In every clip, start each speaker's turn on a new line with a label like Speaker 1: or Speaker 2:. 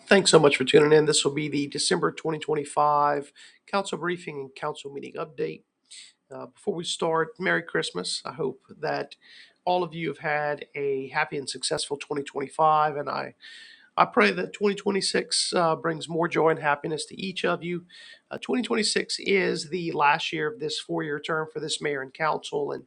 Speaker 1: Thanks so much for tuning in. This will be the December 2025 council briefing and council meeting update. Before we start, Merry Christmas. I hope that all of you have had a happy and successful 2025, and I pray that 2026 brings more joy and happiness to each of you. 2026 is the last year of this four-year term for this mayor and council, and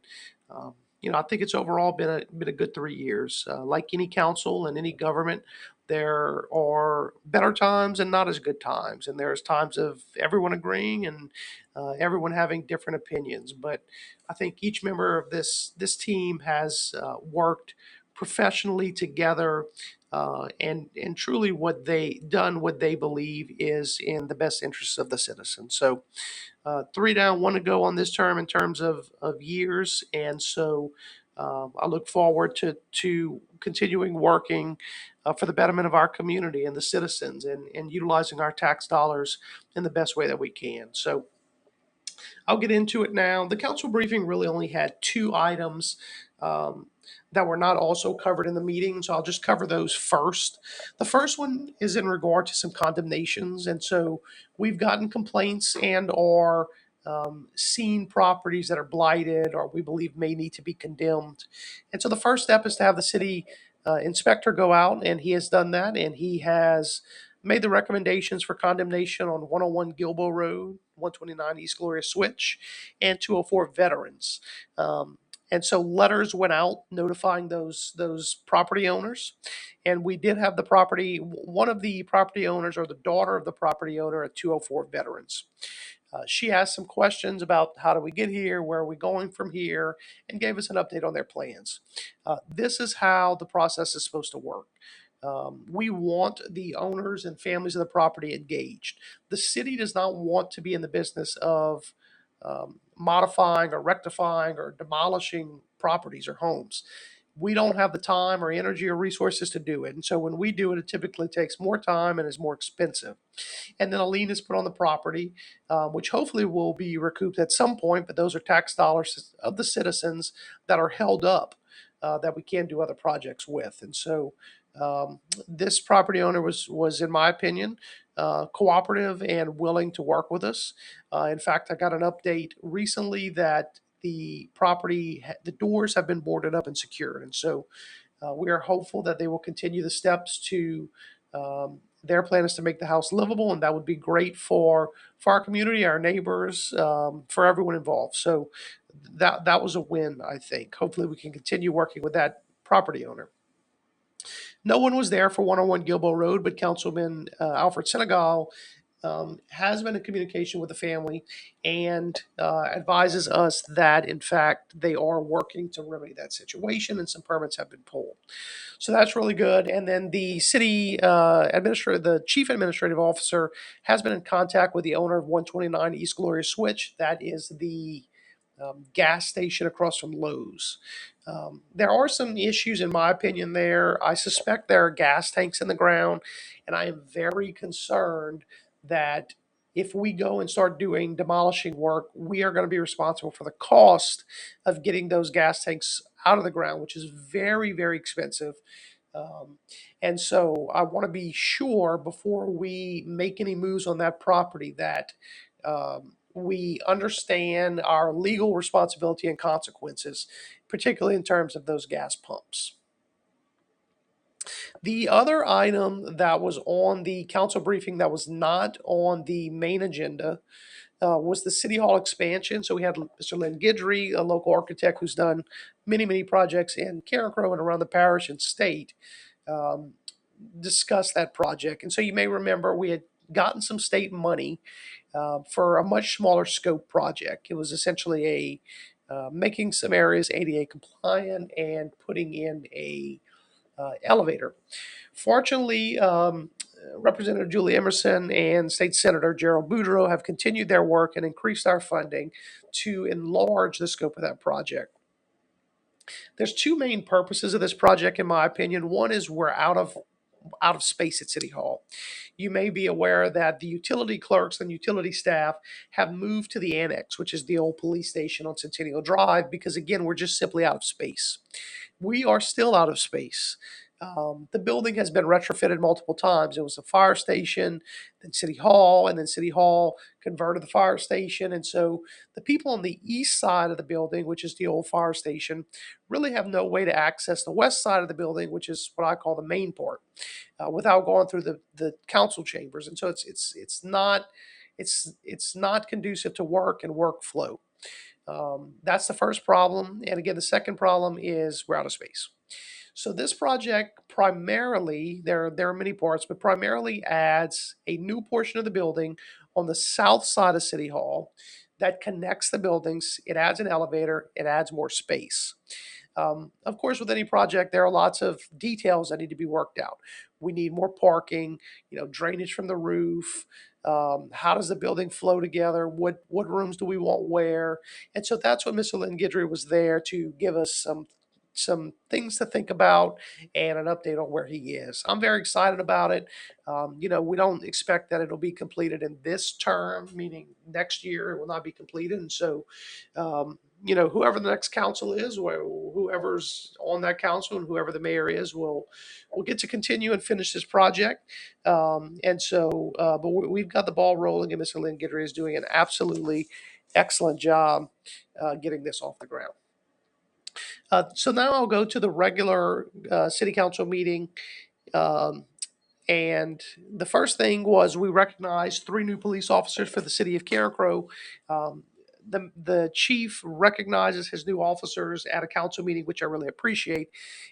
Speaker 1: um, I think it's overall been a good 3 years. Like any council and any government, there are better times and not as good times, and there's times of everyone agreeing and everyone having different opinions. But I think each member of this team has worked professionally together and truly what they believe is in the best interests of the citizens. So three down, one to go on this term in terms of years, and so I look forward to continuing working for the betterment of our community and the citizens, and utilizing our tax dollars in the best way that we can. So I'll get into it now. The council briefing really only had two items um, that were not also covered in the meeting, so I'll just cover those first. The first one is in regard to some condemnations, and so we've gotten complaints and or seen properties that are blighted or we believe may need to be condemned. And so the first step is to have the city inspector go out, and he has done that, and he has made the recommendations for condemnation on 101 Gilboa Road, 129 East Gloria Switch, and 204 Veterans. And so letters went out notifying those property owners, and we did have the property. One of the property owners, or the daughter of the property owner at 204 Veterans. She asked some questions about how do we get here, where are we going from here, and gave us an update on their plans. This is how the process is supposed to work. We want the owners and families of the property engaged. The city does not want to be in the business of modifying or rectifying or demolishing properties or homes. We don't have the time or energy or resources to do it. And so when we do it, it typically takes more time and is more expensive. And then a lien is put on the property, which hopefully will be recouped at some point, but those are tax dollars of the citizens that are held up that we can't do other projects with. And so this property owner was in my opinion, cooperative and willing to work with us. In fact, I got an update recently that the doors have been boarded up and secured. And so we are hopeful that they will continue the steps to their plan is to make the house livable, and that would be great for our community, our neighbors, for everyone involved. So that was a win, I think. Hopefully, we can continue working with that property owner. No one was there for 101 Gilboa Road, but Councilman Alfred Senegal has been in communication with the family and advises us that, in fact, they are working to remedy that situation and some permits have been pulled. So that's really good. And then the city administrator, the chief administrative officer, has been in contact with the owner of 129 East Gloria Switch. That is the gas station across from Lowe's. There are some issues, in my opinion, there. I suspect there are gas tanks in the ground, and I am very concerned that if we go and start doing demolishing work, we are going to be responsible for the cost of getting those gas tanks out of the ground, which is very, very expensive. Um, and so I want to be sure before we make any moves on that property that we understand our legal responsibility and consequences, particularly in terms of those gas pumps. The other item that was on the council briefing that was not on the main agenda was the City Hall expansion. So we had Mr. Lynn Guidry, a local architect who's done many, many projects in Carencro and around the parish and state, um, discuss that project. And so you may remember we had gotten some state money for a much smaller scope project. It was essentially making some areas ADA compliant and putting in a elevator. Fortunately, Representative Julie Emerson and State Senator Gerald Boudreaux have continued their work and increased our funding to enlarge the scope of that project. There's two main purposes of this project, in my opinion. One is we're out of space at City Hall. You may be aware that the utility clerks and utility staff have moved to the annex, which is the old police station on Centennial Drive, because again, we're just simply out of space. We are still out of space. The building has been retrofitted multiple times. It was a fire station, then City Hall, and then City Hall converted the fire station. And so the people on the east side of the building, which is the old fire station, really have no way to access the west side of the building, which is what I call the main part, without going through the council chambers. And so it's not conducive to work and workflow. That's the first problem. And again, the second problem is we're out of space. So this project primarily, there are many parts, but primarily adds a new portion of the building on the south side of City Hall that connects the buildings. It adds an elevator. It adds more space. Of course, with any project, there are lots of details that need to be worked out. We need more parking, drainage from the roof. How does the building flow together? What rooms do we want where? And so that's what Mr. Lynn Guidry was there to give us some things to think about and an update on where he is. I'm very excited about it. We don't expect that it'll be completed in this term, meaning next year it will not be completed. And so, whoever the next council is, whoever's on that council and whoever the mayor is, will get to continue and finish this project. But we've got the ball rolling, and Mr. Lynn Guidry is doing an absolutely excellent job getting this off the ground. So now I'll go to the regular city council meeting. Um, and the first thing was we recognized 3 new police officers for the city of Carencro. Um, the chief recognizes his new officers at a council meeting, which I really appreciate.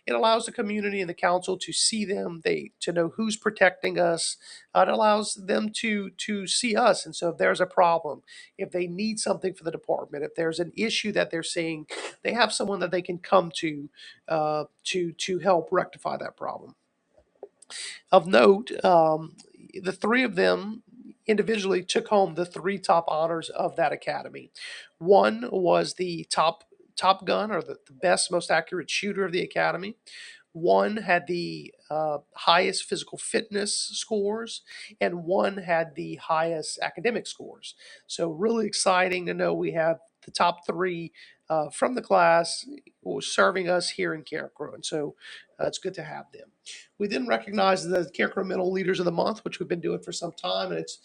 Speaker 1: It allows the community and the council to see them, to know who's protecting us. It allows them to see us, and so if there's a problem, if they need something for the department, if there's an issue that they're seeing, they have someone that they can come to help rectify that problem. Of note, the 3 of them individually took home the 3 top honors of that academy. One was the top gun, or the best, most accurate shooter of the academy. One had the highest physical fitness scores, and one had the highest academic scores. So really exciting to know we have the top 3 from the class serving us here in Carencro, and so it's good to have them. We then recognize the Carencro Mental Leaders of the Month, which we've been doing for some time, and it's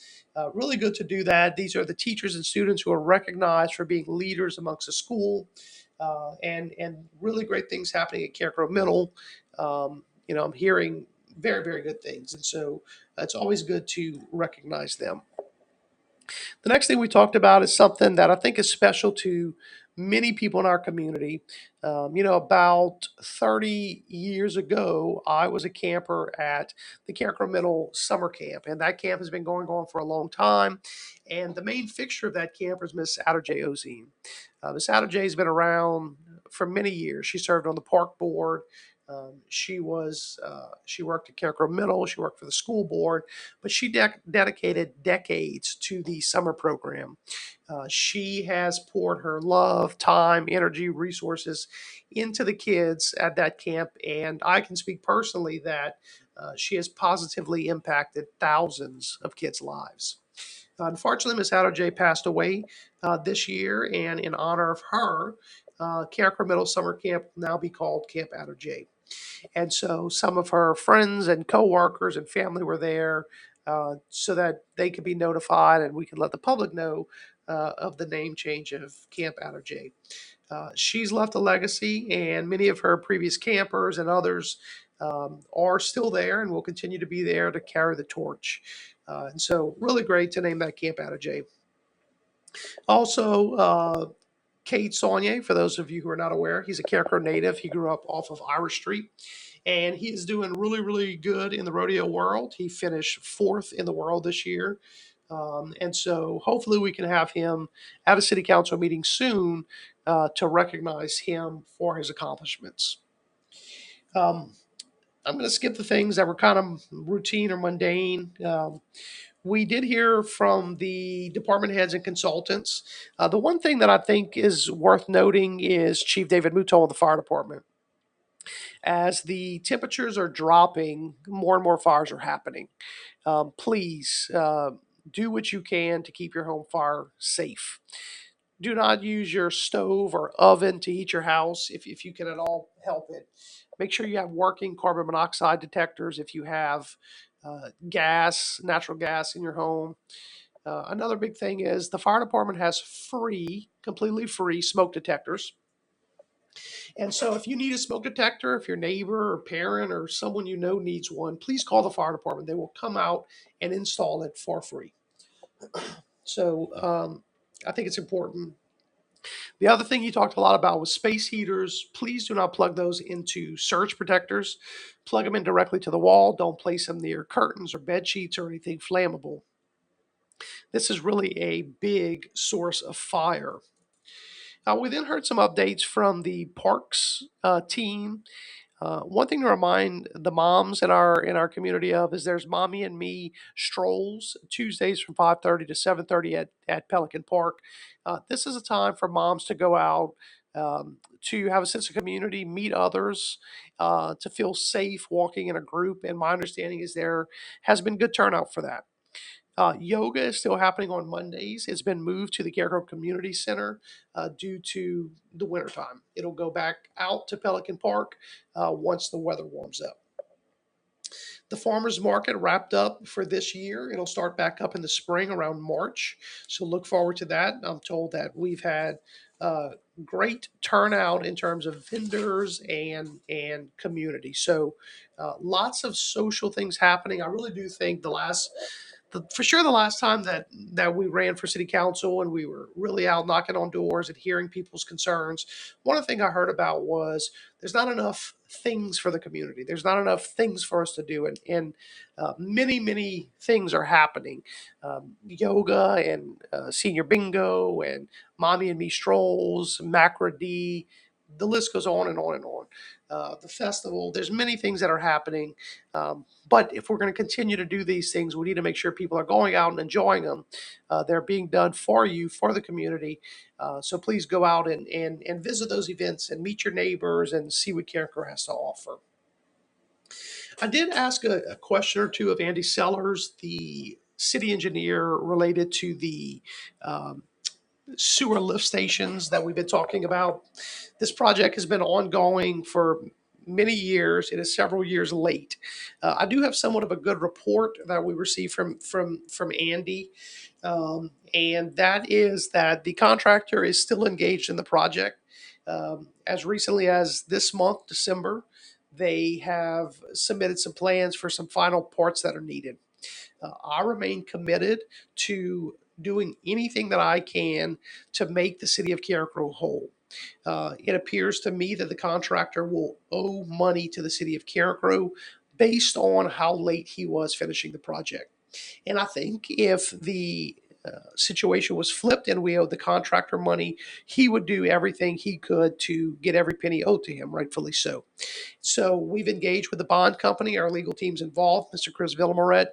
Speaker 1: really good to do that. These are the teachers and students who are recognized for being leaders amongst the school, and really great things happening at Carencro Middle. I'm hearing very, very good things, and so it's always good to recognize them. The next thing we talked about is something that I think is special to many people in our community. About 30 years ago, I was a camper at the Carencro Middle Summer Camp, and that camp has been going on for a long time. And the main fixture of that camp is Miss Adderjay Ozine. Miss Adderjay has been around for many years. She served on the park board. She worked at Carencro Middle. She worked for the school board, but she dedicated decades to the summer program. She has poured her love, time, energy, resources into the kids at that camp, and I can speak personally that she has positively impacted thousands of kids' lives. Unfortunately, Miss Adderjay passed away this year, and in honor of her, Carencro Middle Summer Camp will now be called Camp Adderjay. And so some of her friends and coworkers and family were there so that they could be notified and we could let the public know of the name change of Camp Adderjay. She's left a legacy, and many of her previous campers and others are still there and will continue to be there to carry the torch. And so really great to name that Camp Adderjay. Also, Cade Saunier, for those of you who are not aware, he's a Carencro native. He grew up off of Irish Street, and he is doing really, really good in the rodeo world. He finished 4th in the world this year. And so hopefully we can have him at a city council meeting soon to recognize him for his accomplishments. I'm going to skip the things that were kind of routine or mundane. We did hear from the department heads and consultants. The one thing that I think is worth noting is Chief David Mouton of the fire department. As the temperatures are dropping, more and more fires are happening. Please do what you can to keep your home fire safe. Do not use your stove or oven to heat your house if you can at all help it. Make sure you have working carbon monoxide detectors if you have natural gas in your home. Another big thing is the fire department has completely free smoke detectors. And so if you need a smoke detector, if your neighbor or parent or someone you know needs one, please call the fire department. They will come out and install it for free. So I think it's important. The other thing you talked a lot about was space heaters. Please do not plug those into surge protectors. Plug them in directly to the wall. Don't place them near curtains or bed sheets or anything flammable. This is really a big source of fire. We then heard some updates from the parks team. One thing to remind the moms in our community of is there's Mommy and Me strolls Tuesdays from 5:30 to 7:30 at Pelican Park. This is a time for moms to go out, to have a sense of community, meet others, to feel safe walking in a group. And my understanding is there has been good turnout for that. Yoga is still happening on Mondays. It's been moved to the Careco Community Center due to the wintertime. It'll go back out to Pelican Park once the weather warms up. The farmers market wrapped up for this year. It'll start back up in the spring around March. So look forward to that. I'm told that we've had uh, great turnout in terms of vendors and community. So lots of social things happening. I really do think for sure the last time that we ran for city council and we were really out knocking on doors and hearing people's concerns, one of the things I heard about was there's not enough things for the community. There's not enough things for us to do, and many things are happening. Yoga and senior bingo and mommy and me strolls, Macra D. The list goes on and on and on. The festival. There's many things that are happening. But if we're going to continue to do these things, we need to make sure people are going out and enjoying them. They're being done for you, for the community. So please go out and visit those events and meet your neighbors and see what Careco has to offer. I did ask a question or two of Andy Sellers, the city engineer, related to the um, sewer lift stations that we've been talking about. This project has been ongoing for many years. It is several years late. I do have somewhat of a good report that we received from Andy, and that is that the contractor is still engaged in the project. As recently as this month, December, they have submitted some plans for some final parts that are needed. I remain committed to doing anything that I can to make the city of Carencro whole. It appears to me that the contractor will owe money to the city of Carencro based on how late he was finishing the project. And I think if the situation was flipped and we owed the contractor money, he would do everything he could to get every penny owed to him, rightfully so. So we've engaged with the bond company. Our legal team's involved, Mr. Chris Villamoret,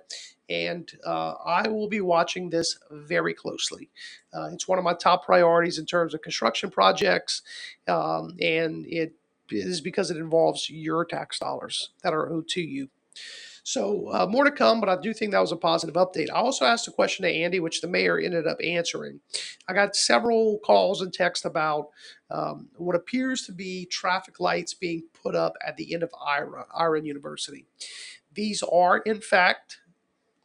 Speaker 1: and I will be watching this very closely. It's one of my top priorities in terms of construction projects, and it is because it involves your tax dollars that are owed to you. So more to come, but I do think that was a positive update. I also asked a question to Andy, which the mayor ended up answering. I got several calls and texts about what appears to be traffic lights being put up at the end of Ira University. These are, in fact,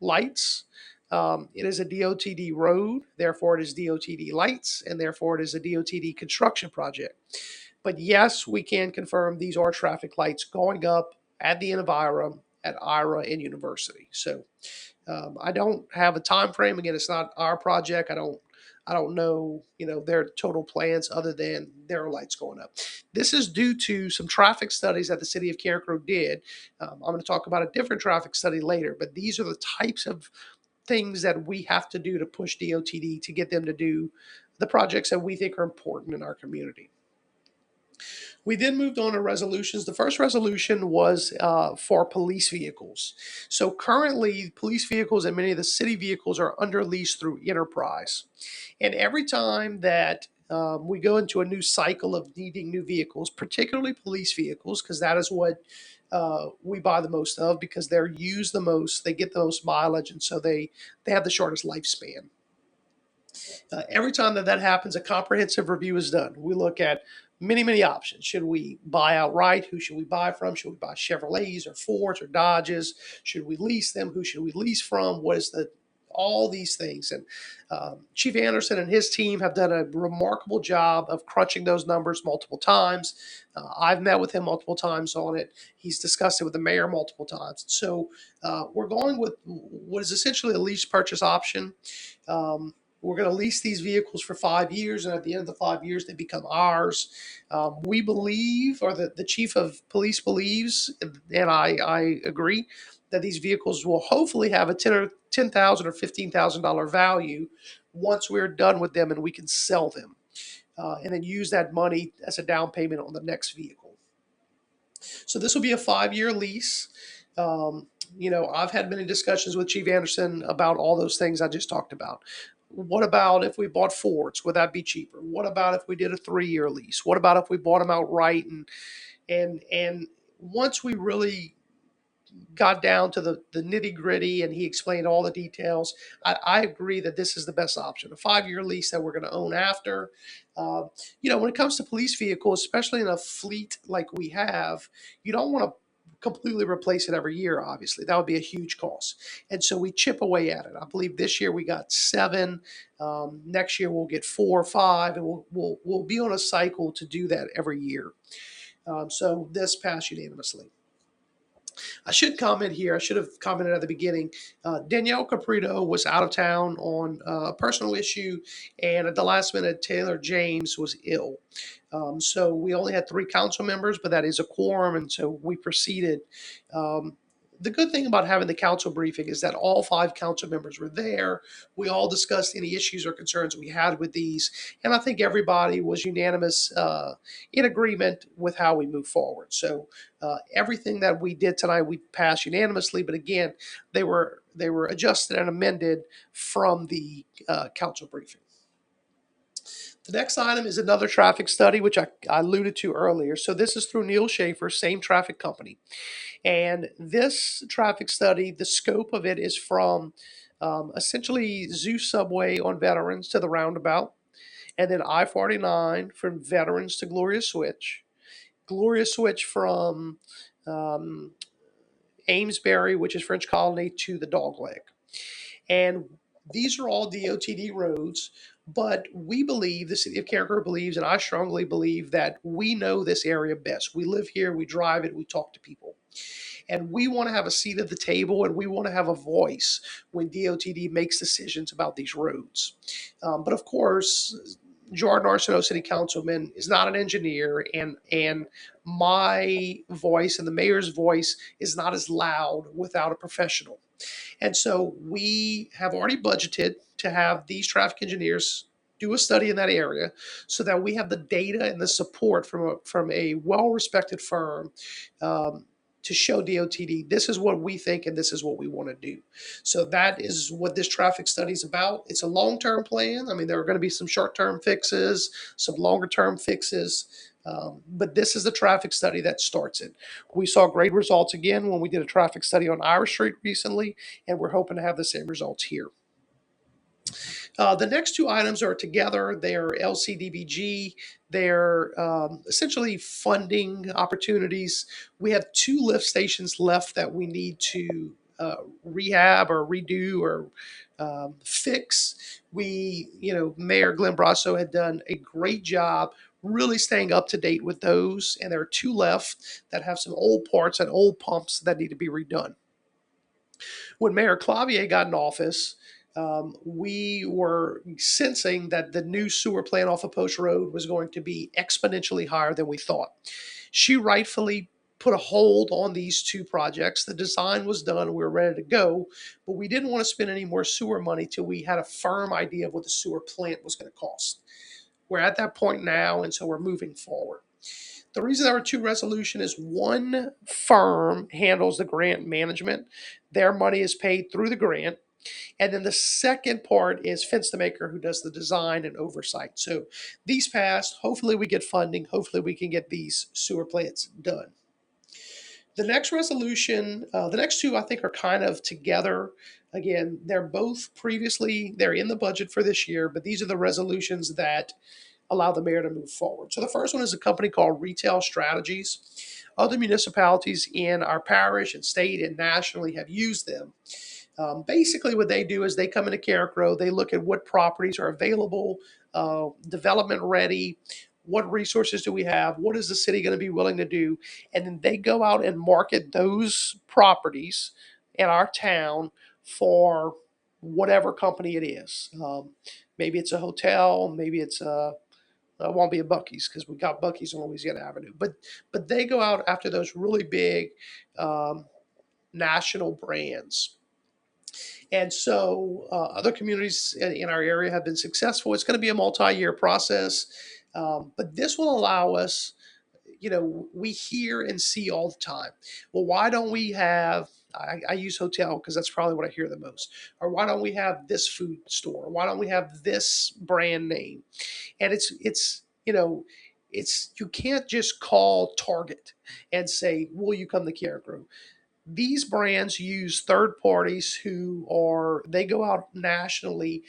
Speaker 1: lights. It is a DOTD road, therefore it is DOTD lights, and therefore it is a DOTD construction project. But yes, we can confirm these are traffic lights going up at the end of Ira at Ira and University. So I don't have a time frame. Again, it's not our project. I don't know, their total plans other than their lights going up. This is due to some traffic studies that the city of Carencro did. I'm going to talk about a different traffic study later, but these are the types of things that we have to do to push DOTD to get them to do the projects that we think are important in our community. We then moved on to resolutions. The first resolution was for police vehicles. So currently, police vehicles and many of the city vehicles are under lease through Enterprise. And every time that we go into a new cycle of needing new vehicles, particularly police vehicles, because that is what we buy the most of because they're used the most, they get the most mileage, and so they have the shortest lifespan. Every time that happens, a comprehensive review is done. We look at many options. Should we buy outright? Who should we buy from? Should we buy Chevrolets or Fords or Dodges? Should we lease them? Who should we lease from? What is the all these things? And Chief Anderson and his team have done a remarkable job of crunching those numbers multiple times. I've met with him multiple times on it. He's discussed it with the mayor multiple times. So we're going with what is essentially a lease purchase option. We're going to lease these vehicles for 5 years, and at the end of the 5 years, they become ours. We believe, or the chief of police believes, and I agree, that these vehicles will hopefully have a $10,000 or $15,000 value once we're done with them and we can sell them, and then use that money as a down payment on the next vehicle. So this will be a 5-year lease. I've had many discussions with Chief Anderson about all those things I just talked about. What about if we bought Fords? Would that be cheaper? What about if we did a 3-year lease? What about if we bought them outright? And once we really got down to the nitty gritty and he explained all the details, I agree that this is the best option. A 5-year lease that we're going to own after. When it comes to police vehicles, especially in a fleet like we have, you don't want to completely replace it every year. Obviously, that would be a huge cost, and so we chip away at it. I believe this year we got 7. Next year we'll get 4 or 5, and we'll be on a cycle to do that every year. So this passed unanimously. I should comment here. I should have commented at the beginning. Danielle Caprito was out of town on a personal issue, and at the last minute, Taylor James was ill. So we only had 3 council members, but that is a quorum, and so we proceeded. The good thing about having the council briefing is that all 5 council members were there. We all discussed any issues or concerns we had with these, and I think everybody was unanimous in agreement with how we move forward. So everything that we did tonight, we passed unanimously. But again, they were adjusted and amended from the council briefing. The next item is another traffic study, which I alluded to earlier. So this is through Neil Schaefer, same traffic company. And this traffic study, the scope of it is from essentially Zoo Subway on Veterans to the roundabout, and then I-49 from Veterans to Gloria Switch from Amesbury, which is French Colony, to the Dogleg. And these are all DOTD roads, but we believe, the city of Carencro believes, and I strongly believe, that we know this area best. We live here, we drive it, we talk to people. And we want to have a seat at the table, and we want to have a voice when DOTD makes decisions about these roads. But of course, Jordan Arsenault, City Councilman, is not an engineer, and my voice and the mayor's voice is not as loud without a professional. And so we have already budgeted to have these traffic engineers do a study in that area so that we have the data and the support from a well-respected firm to show DOTD this is what we think and this is what we want to do. So that is what this traffic study is about. It's a long-term plan. I mean, there are going to be some short-term fixes, some longer-term fixes. But this is the traffic study that starts it. We saw great results again when we did a traffic study on Irish Street recently, and we're hoping to have the same results here. The next 2 items are together. They're LCDBG. They're essentially funding opportunities. We have 2 lift stations left that we need to rehab or redo or fix. Mayor Glenn Brasso had done a great job really staying up to date with those, and there are 2 left that have some old parts and old pumps that need to be redone. When Mayor Clavier got in office, we were sensing that the new sewer plant off of Post Road was going to be exponentially higher than we thought. She rightfully put a hold on these 2 projects. The design was done, we were ready to go, but we didn't want to spend any more sewer money till we had a firm idea of what the sewer plant was going to cost. We're at that point now, and so we're moving forward. The reason there are 2 resolutions is one firm handles the grant management. Their money is paid through the grant. And then the second part is Fenstermaker, who does the design and oversight. So these passed. Hopefully we get funding. Hopefully we can get these sewer plants done. The next resolution, the next 2 I think are kind of together. Again, they're in the budget for this year, but these are the resolutions that allow the mayor to move forward. So the first one is a company called Retail Strategies. Other municipalities in our parish and state and nationally have used them. Basically, what they do is they come into Carencro, they look at what properties are available, development ready, what resources do we have, what is the city going to be willing to do, and then they go out and market those properties in our town for whatever company it is. Maybe it's a hotel, maybe it's a it won't be a Bucky's because we got Bucky's on Louisiana Avenue, but they go out after those really big um, national brands. And so other communities in our area have been successful. It's going to be a multi-year process, but this will allow us. We hear and see all the time. Well, why don't we have? I use hotel because that's probably what I hear the most. Or why don't we have this food store? Why don't we have this brand name? And it's you can't just call Target and say, "Will you come to Carencro?" These brands use third parties they go out nationally,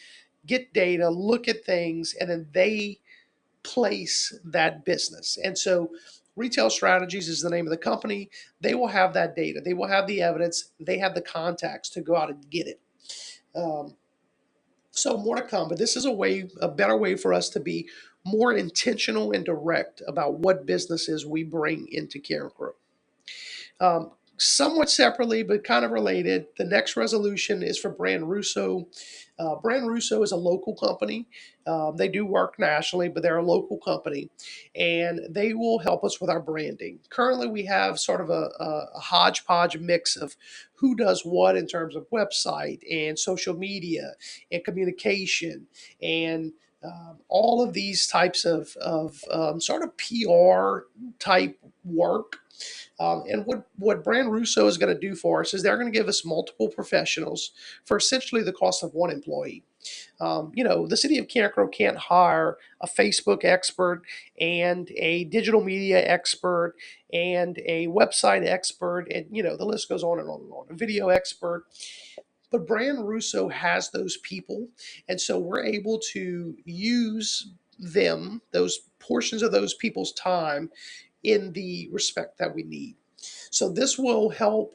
Speaker 1: get data, look at things, and then they place that business. And so Retail Strategies is the name of the company. They will have that data, they will have the evidence, they have the contacts to go out and get it. Um, so more to come, but this is a better way for us to be more intentional and direct about what businesses we bring into Carencro. Um, Somewhat separately, but kind of related, the next resolution is for Brand Russo. Brand Russo is a local company. They do work nationally, but they're a local company, and they will help us with our branding. Currently, we have sort of a hodgepodge mix of who does what in terms of website and social media and communication and all of these types of sort of PR type work. And what Brand Russo is going to do for us is they're going to give us multiple professionals for essentially the cost of one employee. The city of Carencro can't hire a Facebook expert and a digital media expert and a website expert, and the list goes on and on and on. A video expert, but Brand Russo has those people, and so we're able to use those portions of those people's time in the respect that we need. So this will help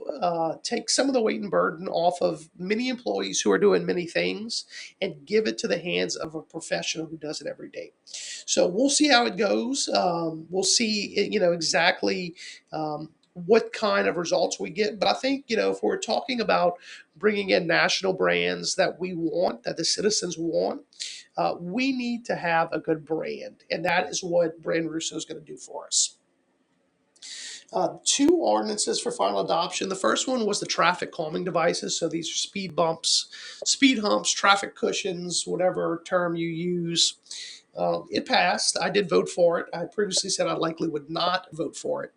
Speaker 1: take some of the weight and burden off of many employees who are doing many things and give it to the hands of a professional who does it every day. So we'll see how it goes. We'll see, exactly what kind of results we get. But I think, if we're talking about bringing in national brands that we want, that the citizens want, we need to have a good brand. And that is what Brand Russo is going to do for us. Two ordinances for final adoption. The first one was the traffic calming devices. So these are speed bumps, speed humps, traffic cushions, whatever term you use. It passed. I did vote for it. I previously said I likely would not vote for it.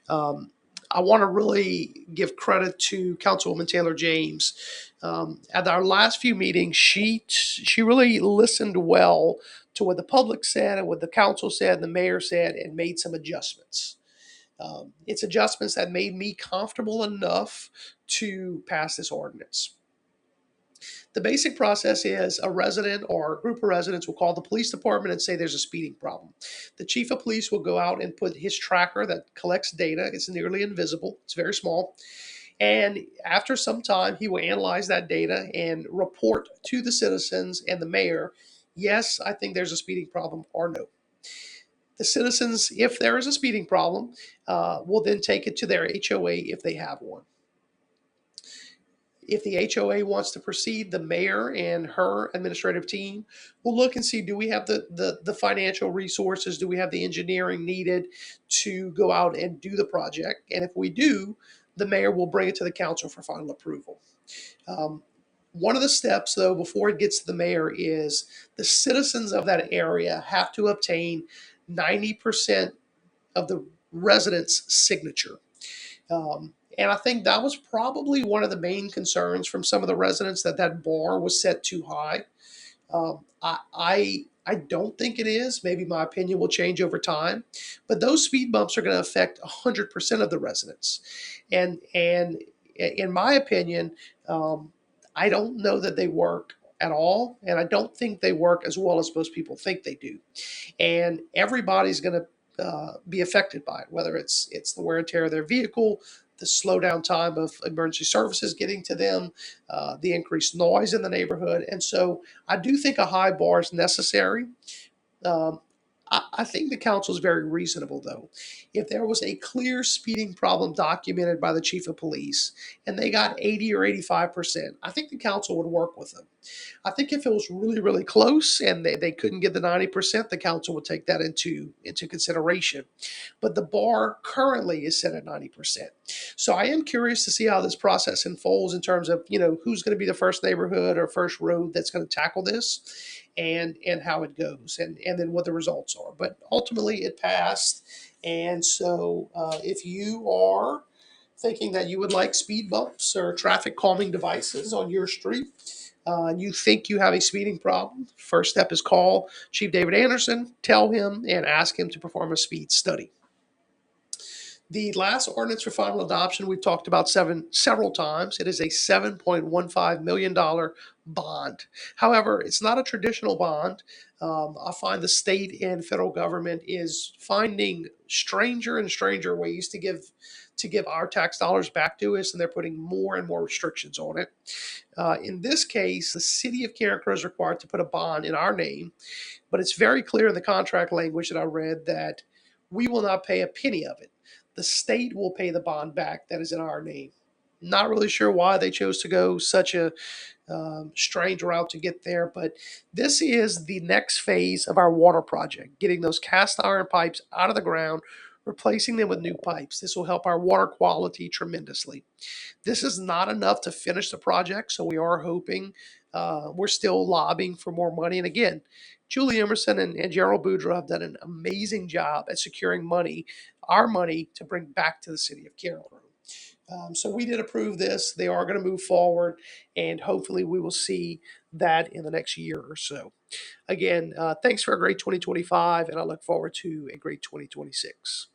Speaker 1: Um, I want to really give credit to Councilwoman Taylor James. At our last few meetings, she really listened well to what the public said and what the council said and the mayor said and made some adjustments. It's adjustments that made me comfortable enough to pass this ordinance. The basic process is a resident or a group of residents will call the police department and say there's a speeding problem. The chief of police will go out and put his tracker that collects data. It's nearly invisible, it's very small. And after some time, he will analyze that data and report to the citizens and the mayor, yes, I think there's a speeding problem, or no. The citizens, if there is a speeding problem, will then take it to their HOA if they have one. If the HOA wants to proceed, the mayor and her administrative team will look and see, do we have the financial resources? Do we have the engineering needed to go out and do the project? And if we do, the mayor will bring it to the council for final approval. One of the steps, though, before it gets to the mayor is the citizens of that area have to obtain 90% of the residents' signature. And I think that was probably one of the main concerns from some of the residents, that bar was set too high. I don't think it is. Maybe my opinion will change over time, but those speed bumps are going to affect 100% of the residents. And in my opinion, I don't know that they work at all, and I don't think they work as well as most people think they do. And everybody's going to be affected by it, whether it's the wear and tear of their vehicle, the slow down time of emergency services getting to them, the increased noise in the neighborhood. And so I do think a high bar is necessary. um, I think the council is very reasonable, though. If there was a clear speeding problem documented by the chief of police and they got 80 or 85%, I think the council would work with them. I think if it was really, really close and they couldn't get the 90%, the council would take that into consideration. But the bar currently is set at 90%. So I am curious to see how this process unfolds in terms of, who's going to be the first neighborhood or first road that's going to tackle this, and how it goes, and then what the results are. But ultimately it passed. And so if you are thinking that you would like speed bumps or traffic calming devices on your street, and you think you have a speeding problem, first step is call Chief David Anderson, tell him, and ask him to perform a speed study. The last ordinance for final adoption we've talked about several times. It is a $7.15 million bond. However, it's not a traditional bond. I find the state and federal government is finding stranger and stranger ways to give our tax dollars back to us, and they're putting more and more restrictions on it. In this case, the city of Carencro is required to put a bond in our name, but it's very clear in the contract language that I read that we will not pay a penny of it. The state will pay the bond back that is in our name. Not really sure why they chose to go such a strange route to get there, but this is the next phase of our water project, getting those cast iron pipes out of the ground, replacing them with new pipes. This will help our water quality tremendously. This is not enough to finish the project, so we are hoping, we're still lobbying for more money. And again, Julie Emerson and Gerald Boudreaux have done an amazing job at securing money, our money, to bring back to the city of Carencro. So we did approve this. They are going to move forward, and hopefully we will see that in the next year or so. Again, thanks for a great 2025, and I look forward to a great 2026.